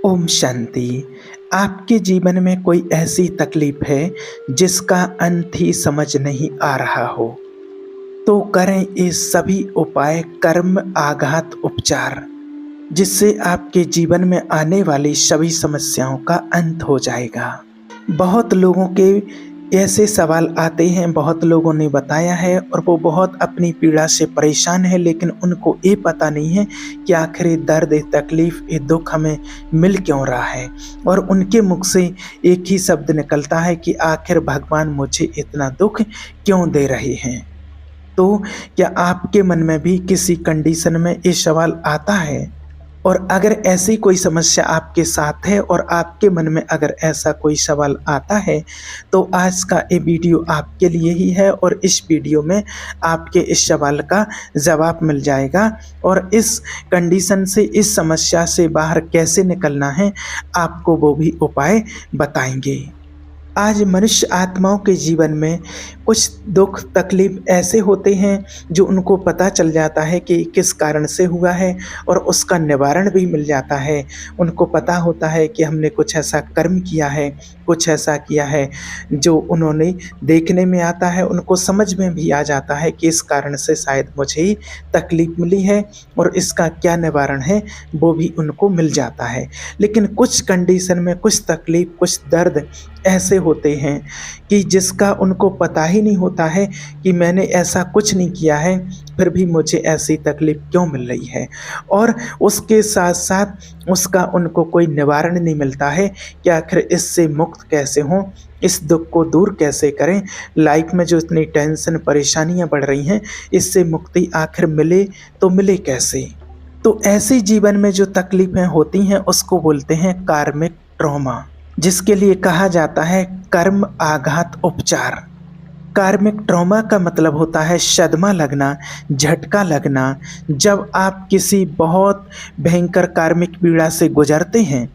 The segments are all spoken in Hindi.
ओम शांति। आपके जीवन में कोई ऐसी तकलीफ है जिसका अंत ही समझ नहीं आ रहा हो, तो करें ये सभी उपाय कर्म आघात उपचार, जिससे आपके जीवन में आने वाली सभी समस्याओं का अंत हो जाएगा। बहुत लोगों के ऐसे सवाल आते हैं, बहुत लोगों ने बताया है और वो बहुत अपनी पीड़ा से परेशान है, लेकिन उनको ये पता नहीं है कि आखिर ये दर्द, ये तकलीफ, ये दुख हमें मिल क्यों रहा है। और उनके मुख से एक ही शब्द निकलता है कि आखिर भगवान मुझे इतना दुख क्यों दे रहे हैं। तो क्या आपके मन में भी किसी कंडीशन में ये सवाल आता है? और अगर ऐसी कोई समस्या आपके साथ है और आपके मन में अगर ऐसा कोई सवाल आता है, तो आज का ये वीडियो आपके लिए ही है और इस वीडियो में आपके इस सवाल का जवाब मिल जाएगा और इस कंडीशन से, इस समस्या से बाहर कैसे निकलना है, आपको वो भी उपाय बताएंगे। आज मनुष्य आत्माओं के जीवन में कुछ दुख तकलीफ ऐसे होते हैं जो उनको पता चल जाता है कि किस कारण से हुआ है और उसका निवारण भी मिल जाता है। उनको पता होता है कि हमने कुछ ऐसा कर्म किया है, कुछ ऐसा किया है जो उन्होंने देखने में आता है, उनको समझ में भी आ जाता है कि इस कारण से शायद मुझे ही तकलीफ मिली है और इसका क्या निवारण है वो भी उनको मिल जाता है। लेकिन कुछ कंडीशन में कुछ तकलीफ, कुछ दर्द ऐसे होते हैं कि जिसका उनको पता ही नहीं होता है कि मैंने ऐसा कुछ नहीं किया है, फिर भी मुझे ऐसी तकलीफ क्यों मिल रही है। और उसके साथ साथ उसका उनको कोई निवारण नहीं मिलता है कि आखिर इससे मुक्त कैसे हों, इस दुख को दूर कैसे करें। लाइफ में जो इतनी टेंशन परेशानियां बढ़ रही हैं, इससे मुक्ति आखिर मिले तो मिले कैसे। तो ऐसे जीवन में जो तकलीफें होती हैं उसको बोलते हैं कार्मिक ट्रॉमा, जिसके लिए कहा जाता है कर्म आघात उपचार। कार्मिक ट्रॉमा का मतलब होता है सदमा लगना, झटका लगना। जब आप किसी बहुत भयंकर कार्मिक पीड़ा से गुजरते हैं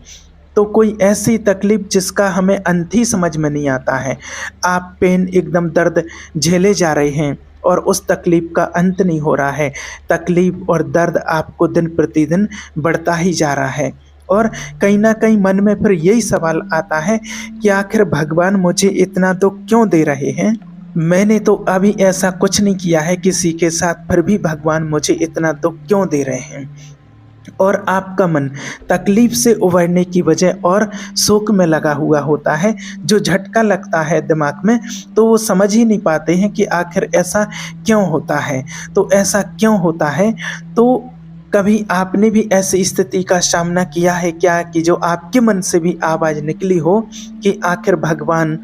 तो कोई ऐसी तकलीफ जिसका हमें अंत ही समझ में नहीं आता है, आप पेन एकदम दर्द झेले जा रहे हैं और उस तकलीफ का अंत नहीं हो रहा है। तकलीफ और दर्द आपको दिन प्रतिदिन बढ़ता ही जा रहा है और कहीं ना कहीं मन में फिर यही सवाल आता है कि आखिर भगवान मुझे इतना दुख क्यों दे रहे हैं। मैंने तो अभी ऐसा कुछ नहीं किया है किसी के साथ, फिर भी भगवान मुझे इतना दुख क्यों दे रहे हैं। और आपका मन तकलीफ से उबरने की वजह और शोक में लगा हुआ होता है। जो झटका लगता है दिमाग में तो वो समझ ही नहीं पाते हैं कि आखिर ऐसा क्यों होता है। तो ऐसा क्यों होता है, तो कभी आपने भी ऐसी स्थिति का सामना किया है क्या कि जो आपके मन से भी आवाज़ निकली हो कि आखिर भगवान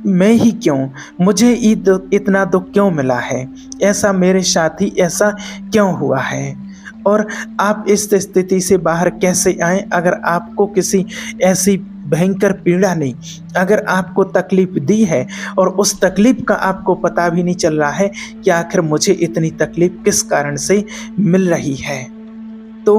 मैं ही क्यों, मुझे इतना दुख क्यों मिला है, ऐसा मेरे साथ ही ऐसा क्यों हुआ है। और आप इस स्थिति से बाहर कैसे आएँ अगर आपको किसी ऐसी भयंकर पीड़ा ने अगर आपको तकलीफ दी है और उस तकलीफ का आपको पता भी नहीं चल रहा है कि आखिर मुझे इतनी तकलीफ किस कारण से मिल रही है। तो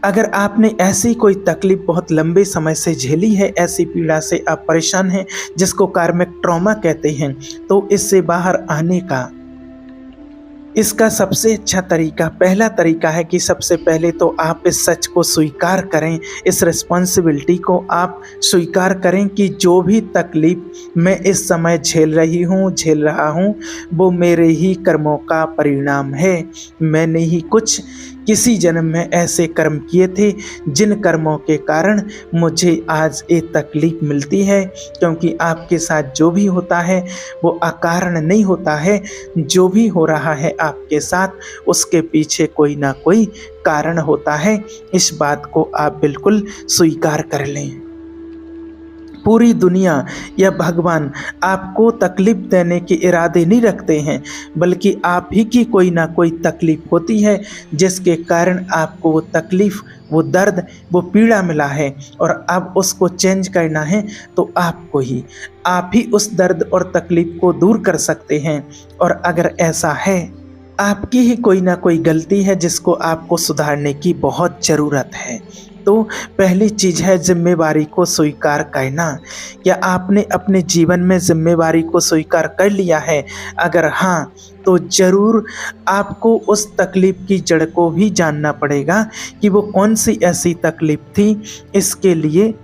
अगर आपने ऐसी कोई तकलीफ बहुत लंबे समय से झेली है, ऐसी पीड़ा से आप परेशान हैं जिसको कार्मिक ट्रॉमा कहते हैं, तो इससे बाहर आने का इसका सबसे अच्छा तरीका, पहला तरीका है कि सबसे पहले तो आप इस सच को स्वीकार करें, इस रिस्पॉन्सिबिलिटी को आप स्वीकार करें कि जो भी तकलीफ मैं इस समय झेल रहा हूँ वो मेरे ही कर्मों का परिणाम है। मैंने ही कुछ किसी जन्म में ऐसे कर्म किए थे जिन कर्मों के कारण मुझे आज ये तकलीफ मिलती है। क्योंकि आपके साथ जो भी होता है वो अकारण नहीं होता है, जो भी हो रहा है आपके साथ उसके पीछे कोई ना कोई कारण होता है। इस बात को आप बिल्कुल स्वीकार कर लें। पूरी दुनिया या भगवान आपको तकलीफ देने के इरादे नहीं रखते हैं, बल्कि आप ही की कोई ना कोई तकलीफ होती है जिसके कारण आपको वो तकलीफ, वो दर्द, वो पीड़ा मिला है और अब उसको चेंज करना है तो आप ही उस दर्द और तकलीफ को दूर कर सकते हैं। और अगर ऐसा है, आपकी ही कोई ना कोई गलती है जिसको आपको सुधारने की बहुत ज़रूरत है। तो पहली चीज़ है ज़िम्मेवारी को स्वीकार करना। क्या आपने अपने जीवन में ज़िम्मेवारी को स्वीकार कर लिया है? अगर हाँ, तो ज़रूर आपको उस तकलीफ़ की जड़ को भी जानना पड़ेगा कि वो कौन-सी ऐसी तकलीफ़ थी। इसके लिए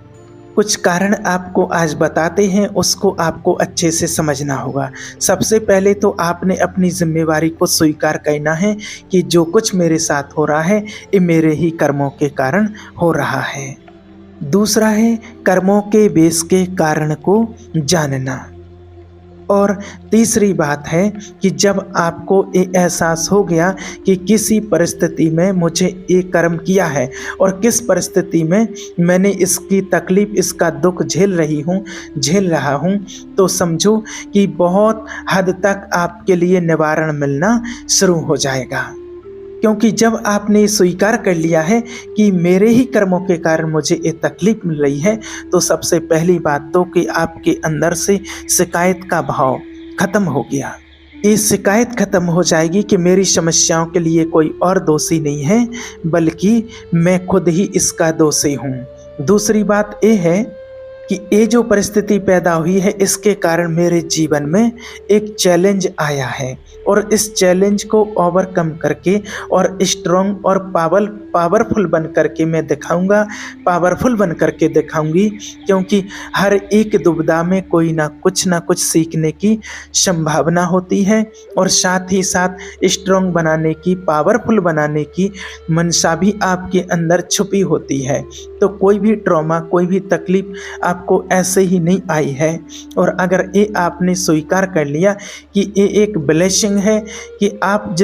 कुछ कारण आपको आज बताते हैं, उसको आपको अच्छे से समझना होगा। सबसे पहले तो आपने अपनी ज़िम्मेवारी को स्वीकार करना है कि जो कुछ मेरे साथ हो रहा है, ये मेरे ही कर्मों के कारण हो रहा है। दूसरा है कर्मों के बेस के कारण को जानना। और तीसरी बात है कि जब आपको ये एहसास हो गया कि किसी परिस्थिति में मुझे ये कर्म किया है और किस परिस्थिति में मैंने इसकी तकलीफ़, इसका दुख झेल रहा हूँ, तो समझो कि बहुत हद तक आपके लिए निवारण मिलना शुरू हो जाएगा। क्योंकि जब आपने स्वीकार कर लिया है कि मेरे ही कर्मों के कारण मुझे ये तकलीफ़ मिल रही है, तो सबसे पहली बात तो कि आपके अंदर से शिकायत का भाव खत्म हो गया। ये शिकायत खत्म हो जाएगी कि मेरी समस्याओं के लिए कोई और दोषी नहीं है, बल्कि मैं खुद ही इसका दोषी हूँ। दूसरी बात ये है कि ये जो परिस्थिति पैदा हुई है, इसके कारण मेरे जीवन में एक चैलेंज आया है और इस चैलेंज को ओवरकम करके और स्ट्रॉन्ग और पावरफुल बन करके मैं दिखाऊंगा, पावरफुल बन करके दिखाऊंगी। क्योंकि हर एक दुविधा में कोई ना कुछ सीखने की संभावना होती है और साथ ही साथ स्ट्रॉन्ग बनाने की, पावरफुल बनाने की मंशा भी आपके अंदर छुपी होती है। तो कोई भी ट्रॉमा, कोई भी तकलीफ आपको ऐसे ही नहीं आई है। और अगर ये आपने स्वीकार कर लिया कि ये एक ब्लेसिंग है कि आप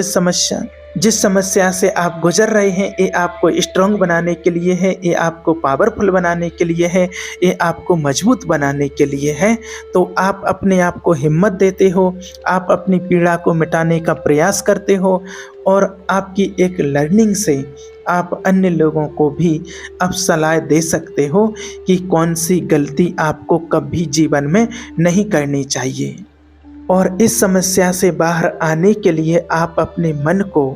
जिस समस्या से आप गुजर रहे हैं, ये आपको स्ट्रॉन्ग बनाने के लिए है, ये आपको पावरफुल बनाने के लिए है, ये आपको मजबूत बनाने के लिए है, तो आप अपने आप को हिम्मत देते हो, आप अपनी पीड़ा को मिटाने का प्रयास करते हो और आपकी एक लर्निंग से आप अन्य लोगों को भी अब सलाह दे सकते हो कि कौन सी गलती आपको कभी जीवन में नहीं करनी चाहिए। और इस समस्या से बाहर आने के लिए आप अपने मन को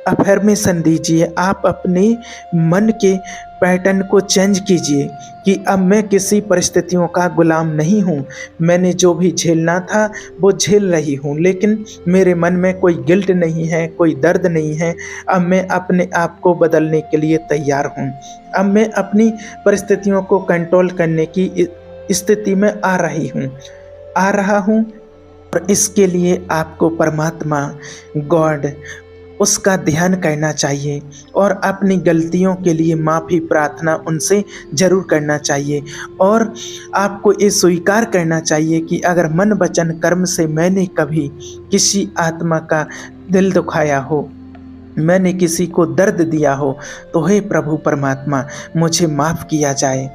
अफर्मेशन दीजिए, आप अपने मन के पैटर्न को चेंज कीजिए कि अब मैं किसी परिस्थितियों का गुलाम नहीं हूँ। मैंने जो भी झेलना था वो झेल रही हूँ, लेकिन मेरे मन में कोई गिल्ट नहीं है, कोई दर्द नहीं है। अब मैं अपने आप को बदलने के लिए तैयार हूँ। अब मैं अपनी परिस्थितियों को कंट्रोल करने की स्थिति में आ रहा हूँ। और इसके लिए आपको परमात्मा, गॉड, उसका ध्यान करना चाहिए और अपनी गलतियों के लिए माफ़ी प्रार्थना उनसे ज़रूर करना चाहिए। और आपको ये स्वीकार करना चाहिए कि अगर मन वचन कर्म से मैंने कभी किसी आत्मा का दिल दुखाया हो, मैंने किसी को दर्द दिया हो, तो हे प्रभु परमात्मा मुझे माफ़ किया जाए।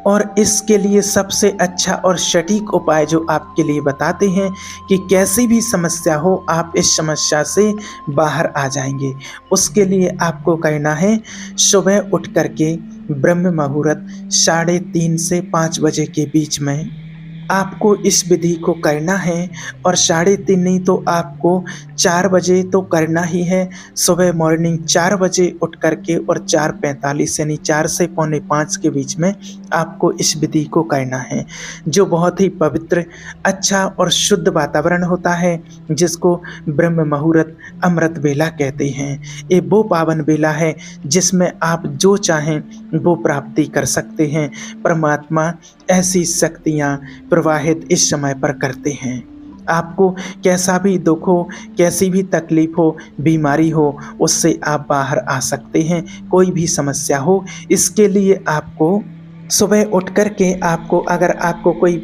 और इसके लिए सबसे अच्छा और सटीक उपाय जो आपके लिए बताते हैं कि कैसी भी समस्या हो, आप इस समस्या से बाहर आ जाएंगे। उसके लिए आपको करना है, सुबह उठ करके ब्रह्म मुहूर्त 3:30 से 5 बजे के बीच में आपको इस विधि को करना है। और 3:30 नहीं तो आपको 4 बजे तो करना ही है। सुबह मॉर्निंग 4 बजे उठ करके और 4:45 यानी 4 से 4:45 के बीच में आपको इस विधि को करना है, जो बहुत ही पवित्र, अच्छा और शुद्ध वातावरण होता है, जिसको ब्रह्म मुहूर्त, अमृत बेला कहते हैं। ये वो पावन बेला है जिसमें आप जो चाहें वो प्राप्ति कर सकते हैं। परमात्मा ऐसी शक्तियाँ प्रवाहित इस समय पर करते हैं। आपको कैसा भी दुख हो, कैसी भी तकलीफ हो, बीमारी हो, उससे आप बाहर आ सकते हैं। कोई भी समस्या हो, इसके लिए आपको सुबह उठ कर के अगर आपको कोई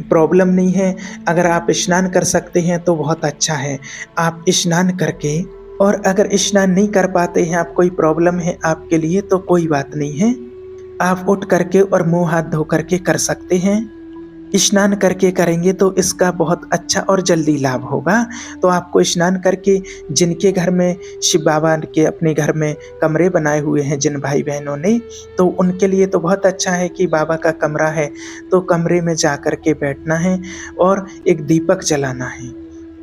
प्रॉब्लम नहीं है, अगर आप स्नान कर सकते हैं तो बहुत अच्छा है। आप स्नान करके, और अगर स्नान नहीं कर पाते हैं, आप कोई प्रॉब्लम है आपके लिए, तो कोई बात नहीं है, आप उठ करके और मुंह हाथ धो करके कर सकते हैं। स्नान करके करेंगे तो इसका बहुत अच्छा और जल्दी लाभ होगा। तो आपको स्नान करके, जिनके घर में शिव बाबा के अपने घर में कमरे बनाए हुए हैं जिन भाई बहनों ने, तो उनके लिए तो बहुत अच्छा है कि बाबा का कमरा है, तो कमरे में जा कर के बैठना है और एक दीपक जलाना है।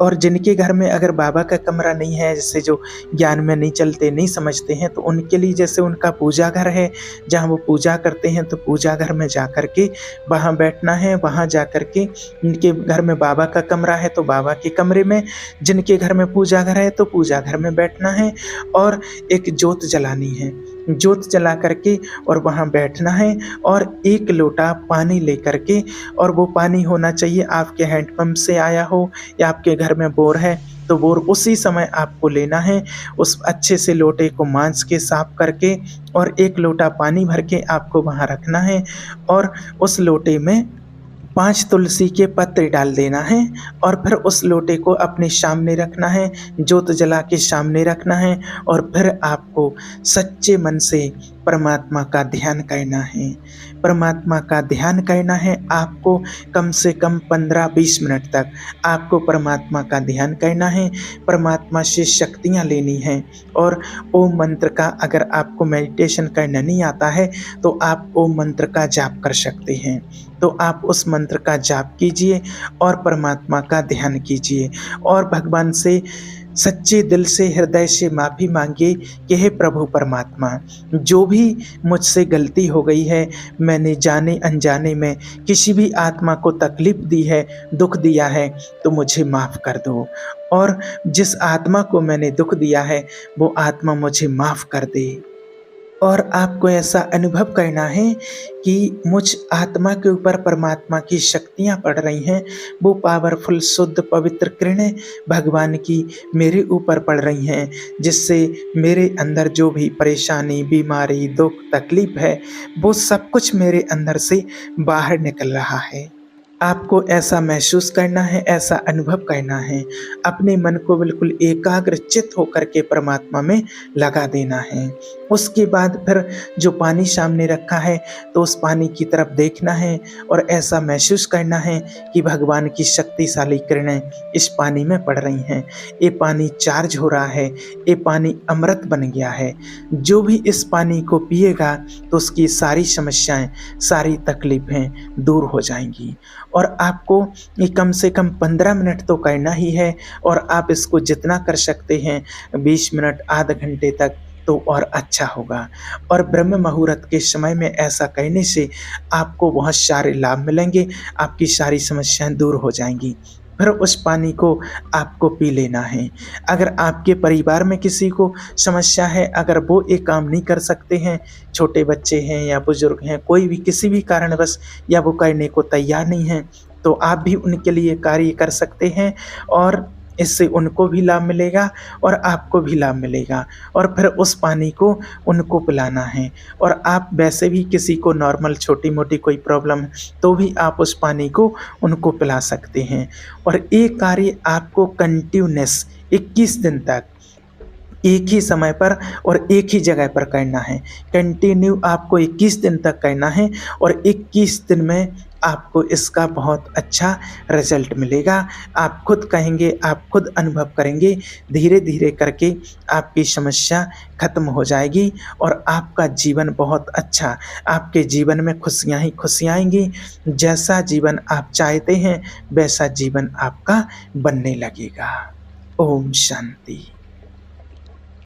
और जिनके घर में अगर बाबा का कमरा नहीं है, जैसे जो ज्ञान में नहीं चलते, नहीं समझते हैं, तो उनके लिए जैसे उनका पूजा घर है, जहाँ वो पूजा करते हैं, तो पूजा घर में जा कर के वहाँ बैठना है। वहाँ जा कर के उनके घर में बाबा का कमरा है, तो बाबा के कमरे में, जिनके घर में पूजा घर है, तो पूजा घर में बैठना है और एक जोत जलानी है। जोत जला करके और वहाँ बैठना है और एक लोटा पानी लेकर के, और वो पानी होना चाहिए आपके हैंडपंप से आया हो या आपके घर में बोर है, तो बोर उसी समय आपको लेना है। उस अच्छे से लोटे को मांज के साफ करके और एक लोटा पानी भर के आपको वहाँ रखना है और उस लोटे में 5 तुलसी के पत्ते डाल देना है और फिर उस लोटे को अपने सामने रखना है, जोत जला के सामने रखना है और फिर आपको सच्चे मन से परमात्मा का ध्यान करना है। परमात्मा का ध्यान करना है आपको, कम से कम 15-20 मिनट तक आपको परमात्मा का ध्यान करना है, परमात्मा से शक्तियाँ लेनी हैं। और ओम मंत्र का, अगर आपको मेडिटेशन करना नहीं आता है तो आप ओम मंत्र का जाप कर सकते हैं, तो आप उस मंत्र का जाप कीजिए और परमात्मा का ध्यान कीजिए और भगवान से सच्चे दिल से, हृदय से माफ़ी मांगिए कि हे प्रभु परमात्मा, जो भी मुझसे गलती हो गई है, मैंने जाने अनजाने में किसी भी आत्मा को तकलीफ़ दी है, दुख दिया है, तो मुझे माफ़ कर दो। और जिस आत्मा को मैंने दुख दिया है वो आत्मा मुझे माफ़ कर दे। और आपको ऐसा अनुभव करना है कि मुझ आत्मा के ऊपर परमात्मा की शक्तियाँ पड़ रही हैं, वो पावरफुल, शुद्ध, पवित्र किरणें भगवान की मेरे ऊपर पड़ रही हैं, जिससे मेरे अंदर जो भी परेशानी, बीमारी, दुख, तकलीफ़ है, वो सब कुछ मेरे अंदर से बाहर निकल रहा है। आपको ऐसा महसूस करना है, ऐसा अनुभव करना है। अपने मन को बिल्कुल एकाग्रचित्त होकर के परमात्मा में लगा देना है। उसके बाद फिर जो पानी सामने रखा है तो उस पानी की तरफ देखना है और ऐसा महसूस करना है कि भगवान की शक्तिशाली किरणें इस पानी में पड़ रही हैं। ये पानी चार्ज हो रहा है, ये पानी अमृत बन गया है। जो भी इस पानी को पिएगा तो उसकी सारी समस्याएं, सारी तकलीफ़ें दूर हो जाएंगी। और आपको ये कम से कम 15 मिनट तो करना ही है और आप इसको जितना कर सकते हैं 20 मिनट, आधे घंटे तक, तो और अच्छा होगा। और ब्रह्म मुहूर्त के समय में ऐसा करने से आपको बहुत सारे लाभ मिलेंगे, आपकी सारी समस्याएं दूर हो जाएंगी। फिर उस पानी को आपको पी लेना है। अगर आपके परिवार में किसी को समस्या है, अगर वो ये काम नहीं कर सकते हैं, छोटे बच्चे हैं या बुजुर्ग हैं, कोई भी किसी भी कारणवश या वो करने को तैयार नहीं हैं, तो आप भी उनके लिए कार्य कर सकते हैं और इससे उनको भी लाभ मिलेगा और आपको भी लाभ मिलेगा। और फिर उस पानी को उनको पिलाना है। और आप वैसे भी किसी को नॉर्मल छोटी-मोटी कोई प्रॉब्लम है तो भी आप उस पानी को उनको पिला सकते हैं। और ये कार्य आपको कंटिन्यूअस 21 दिन तक एक ही समय पर और एक ही जगह पर करना है। कंटिन्यू आपको 21 दिन तक करना है और 21 दिन में आपको इसका बहुत अच्छा रिज़ल्ट मिलेगा। आप खुद कहेंगे, आप खुद अनुभव करेंगे, धीरे-धीरे करके आपकी समस्या ख़त्म हो जाएगी और आपका जीवन बहुत अच्छा, आपके जीवन में खुशियाँ ही खुशियाँ आएँगी। जैसा जीवन आप चाहते हैं, वैसा जीवन आपका बनने लगेगा। ओम शांति।